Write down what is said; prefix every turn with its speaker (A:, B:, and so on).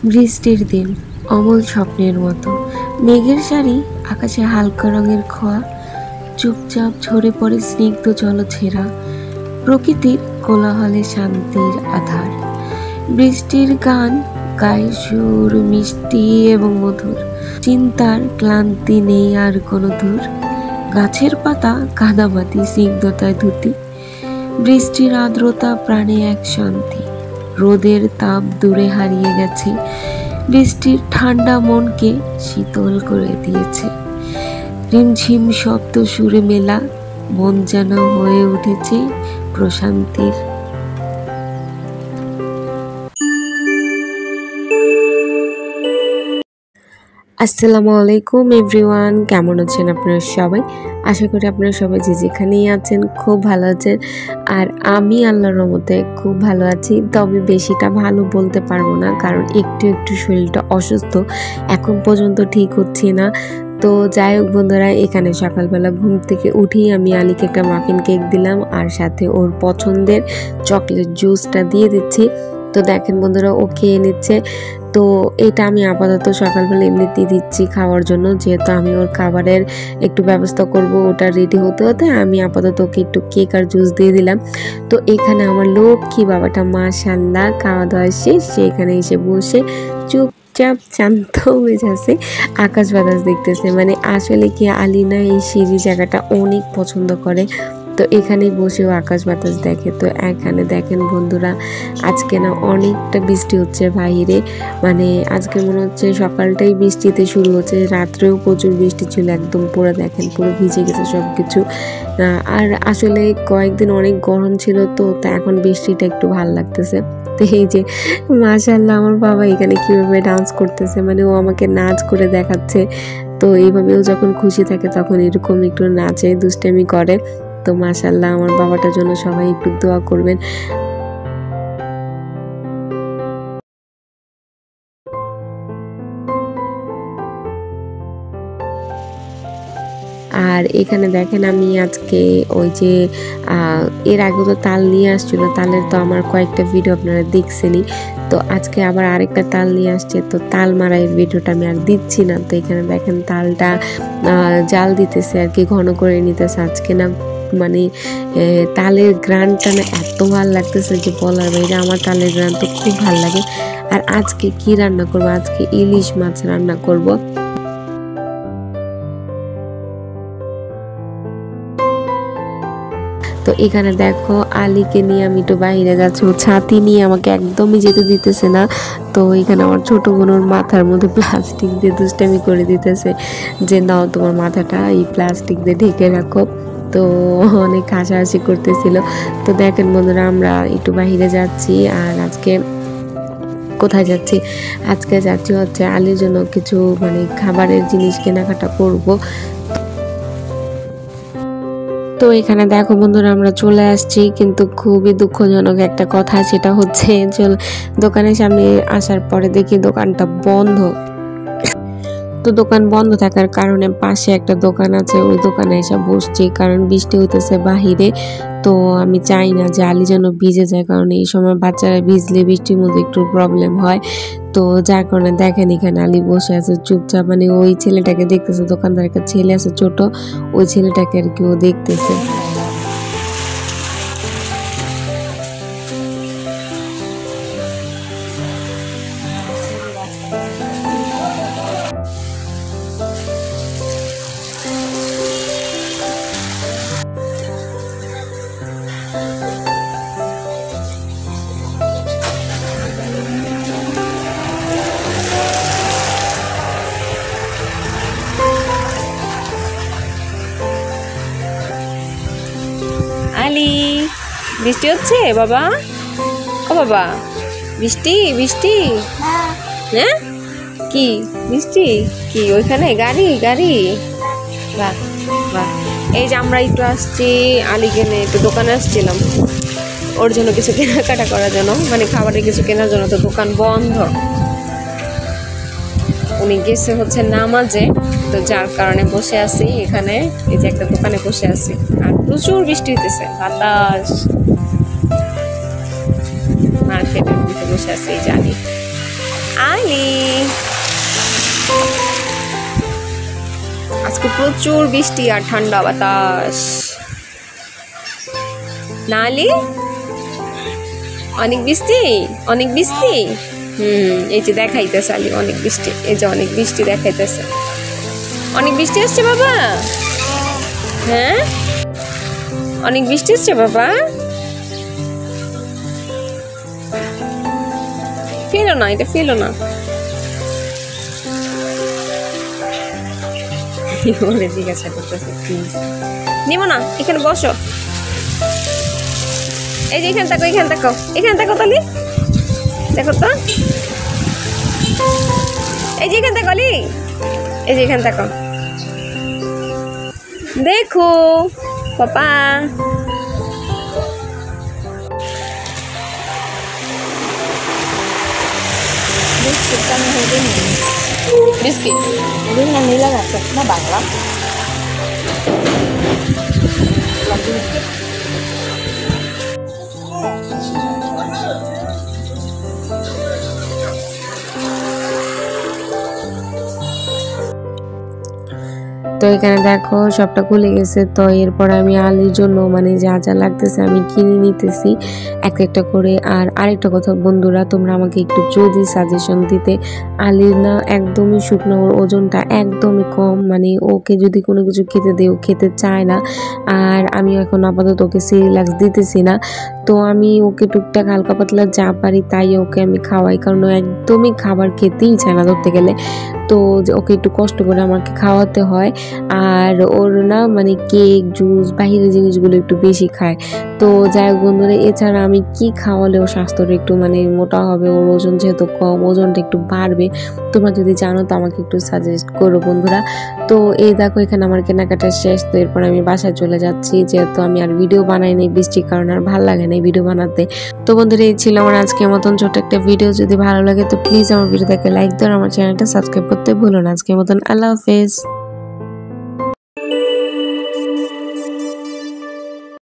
A: বৃষ্টির দিন, অমল স্বপ্নের মতো। মেঘের শাড়ি, আকাশে হালকা রঙের খোয়া, চুপচাপ ঝরে পড়ে স্নিগ্ধ জলছেরা। প্রকৃতির কোলাহলে শান্তির আধার। বৃষ্টির গান, গায়ে সুর মিষ্টি এবং মধুর। চিন্তার ক্লান্তি নেই আর কোনো দূর। গাছের পাতা কাদামাটি স্নিগ্ধতায় ধুতি। বৃষ্টির আর্দ্রতা প্রাণে এক শান্তি। রোদের তাপ দূরে হারিয়ে গেছে। বৃষ্টির ঠান্ডা মনকে শীতল করে দিয়েছে। রিমঝিম শব্দ সুরে মেলা, মন যেন হয়ে উঠেছে প্রশান্তির। আসসালামু আলাইকুম এভরিওয়ান, কেমন আছেন আপনারা সবাই? আশা করি আপনারা সবাই যে যেখানেই আছেন খুব ভালো আছেন। আর আমি আল্লাহর রহমতে খুব ভালো আছি, তবে বেশিটা ভালো বলতে পারবো না, কারণ একটু একটু শরীরটা অসুস্থ, এখন পর্যন্ত ঠিক হচ্ছে না। তো যাই হোক বন্ধুরা, এখানে সকালবেলা ঘুম থেকে উঠেই আমি আলীকে একটা মাফিন কেক দিলাম, আর সাথে ওর পছন্দের চকলেট জুসটা দিয়ে দিচ্ছি। তো দেখেন বন্ধুরা, ও খেয়ে নিচ্ছে। তো এটা আমি আপাতত সকালবেলা এমনিতেই দিচ্ছি খাওয়ার জন্য, যেহেতু আমি ওর খাবারের একটু ব্যবস্থা করব, ওটা রেডি হতে হতে আমি আপাতত ওকে একটু কেক আর জুস দিয়ে দিলাম। তো এখানে আমার লক্ষ্মী বাবাটা মাশাআল্লাহ খাওয়া দাওয়া শেষ, সে এখানে এসে বসে চুপচাপ শান্ত হয়ে যাচ্ছে, আকাশ বাতাস দেখতেছে। মানে আসলে কি আলী না এই সিঁড়ি জায়গাটা অনেক পছন্দ করে, তো এখানেই বসেও আকাশ বাতাস দেখে। তো এখানে দেখেন বন্ধুরা, আজকে না অনেকটা বৃষ্টি হচ্ছে বাইরে। মানে আজকে মনে হচ্ছে সকালটাই বৃষ্টিতে শুরু হচ্ছে, রাত্রেও প্রচুর বৃষ্টি ছিল, একদম পুরো দেখেন পুরো ভিজে গেছে সব কিছু। আর আসলে কয়েকদিন অনেক গরম ছিল, তো এখন বৃষ্টিটা একটু ভালো লাগতেছে। তো এই যে মাশাআল্লাহ আমার বাবা এখানে কিভাবে ডান্স করতেছে, মানে ও আমাকে নাচ করে দেখাচ্ছে। তো এইভাবেও যখন খুশি থাকে তখন এরকম একটু নাচে দুষ্টামি করে। তো মাশাআল্লাহ আমার বাবাটার জন্য সবাই একটু দোয়া করবেন। আর এখানে দেখেন আমি আজকে ওই যে এর আগে তো তাল নিয়ে আসছিল, তালের তো আমার কয়েকটা ভিডিও আপনারা দেখছেনই। তো আজকে আবার আরেকটা তাল নিয়ে আসছে, তো তাল মারা এই ভিডিওটা আমি আর দিচ্ছি না। তো এখানে দেখেন তালটা জাল দিতেছে আর কি, ঘন করে নিতেছে। আজকে না মানে তালের গ্রানটা না এত ভালো লাগতেছে যে বলার বাইরে, আমার তালের গ্রান তো খুব ভালো লাগে। আর আজকে কি রান্না করব, আজকে ইলিশ মাছ রান্না করব। তো এখানে দেখো আলীকে নিয়ে আমি একটু বাইরে যাচ্ছি, ও ছাতি নিয়ে আমাকে একদমই যেতে দিতেছে না। তো এখানে আমার ছোট বোনের মাথার মধ্যে প্লাস্টিক দিয়ে দুষ্টামি করে দিতেছে যে নাও তোমার মাথাটা এই প্লাস্টিক দিয়ে ঢেকে রাখো। তো অনেক হাসাহাসি করতেছিল। তো দেখেন বন্ধুরা, আমরা একটু বাইরে যাচ্ছি। আর আজকে কোথায় যাচ্ছি, আজকে যাচ্ছি হচ্ছে আলীর জন্য কিছু মানে খাবারের জিনিস কেনাকাটা করব। তো এখানে দেখো বন্ধুরা, আমরা চলে আসছি, কিন্তু খুবই দুঃখজনক একটা কথা, সেটা হচ্ছে দোকানের সামনে আসার পরে দেখি দোকানটা বন্ধ। তো দোকান বন্ধ থাকার কারণে পাশে একটা দোকান আছে, ওই দোকানে এসে বসছি, কারণ বৃষ্টি হইতেছে বাহিরে। তো আমি চাই না যে আলী যেন ভিজে যায়, কারণ এই সময় বাচ্চারা ভিজলে বৃষ্টির মধ্যে একটু প্রবলেম হয়। তো যার কারণে দেখেন এখানে আলী বসে আছে চুপচাপ, মানে ওই ছেলেটাকে দেখতেছে, দোকানদার একটা ছেলে আছে ছোট, ওই ছেলেটাকে আর কি ও দেখতেছে। আলী, বৃষ্টি হচ্ছে বাবা? ও বাবা, বৃষ্টি বৃষ্টি? হ্যাঁ, কি বৃষ্টি? কি ওইখানে গাড়ি গাড়ি? বাহ বাহ। এই যে আমরা একটু আসছি আলীকে নিয়ে, একটু দোকানে আসছিলাম ওর জন্য কিছু কেনাকাটা করার জন্য, মানে খাবারের কিছু কেনার জন্য। তো দোকান বন্ধ, উনি গেছে হচ্ছে নামাজে, তো যার কারণে বসে আছি এখানে, এই যে একটা দোকানে বসে আছি। আর প্রচুর বৃষ্টি হইতেছে, বাতাস, মার্কেটের মধ্যে বসে আছি জানি।
B: আলি আজকে প্রচুর বৃষ্টি আর ঠান্ডা বাতাস না আলি অনেক বৃষ্টি অনেক বৃষ্টি এই যে দেখাইতেছে আলি অনেক বৃষ্টি এই যে অনেক বৃষ্টি দেখাইতেছে অনেক বৃষ্টি আসছে বাবা হ্যাঁ অনেক বৃষ্টি আসছে বাবা ফেলো না এটা ফেলো না বলে জিজ্ঞাসা করতেছে নিব না এখানে বসো এই যে এখানে তাকো তালি দেখো তো এই যে এখানে তাকো আলি এই যে এখানে তাকো দেখো পাপা बिस्किट दिन में नहीं लगा सकता बांग्ला
A: তো এখানে দেখো সবটা খুলে গেছে তো এরপর আমি আলির জন্য মানে যা যা লাগতেছে আমি কিনে নিতেছি এক একটা করে আর আরেকটা কথা বন্ধুরা তোমরা আমাকে একটু যদি সাজেশন দিতে আলির না একদমই শুকনো ওর ওজনটা একদমই কম মানে ওকে যদি কোনো কিছু খেতে দেও খেতে চায় না আর আমি এখন আপাতত ওকে সিরিলাক্স দিতেছি না তো আমি ওকে টুকটাক হালকা পাতলা যা পারি তাই ওকে আমি খাওয়াই কারণ ও একদমই খাবার খেতেই চায় না ধরতে গেলে তো ওকে একটু কষ্ট করে আমাকে খাওয়াতে হয় আর ওর না মানে কেক জুস বাহিরের জিনিসগুলো একটু বেশি খায় তো যাই হোক বন্ধুরা এছাড়া আমি কি খাওয়ালে ওর স্বাস্থ্যটা একটু মানে মোটা হবে ওর ওজন যেহেতু কম ওজনটা একটু বাড়বে তোমরা যদি জানো তো আমাকে একটু সাজেস্ট করো বন্ধুরা তো এই দেখো এখানে আমার কেনাকাটা শেষ তো এরপর আমি বাসায় চলে যাচ্ছি যেহেতু আমি আর ভিডিও বানাই নাই বৃষ্টির কারণে আর ভালো লাগে না ভিডিও বানাতে তো বন্ধুরা এই ছিল আমার আজকের মতন ছোট একটা ভিডিও যদি ভালো লাগে তো প্লিজ আমার ভিডিওটাকে লাইক দাও আমার চ্যানেলটা সাবস্ক্রাইব করতে ভুলো না আজকের মতন আল্লাহ হাফেজ।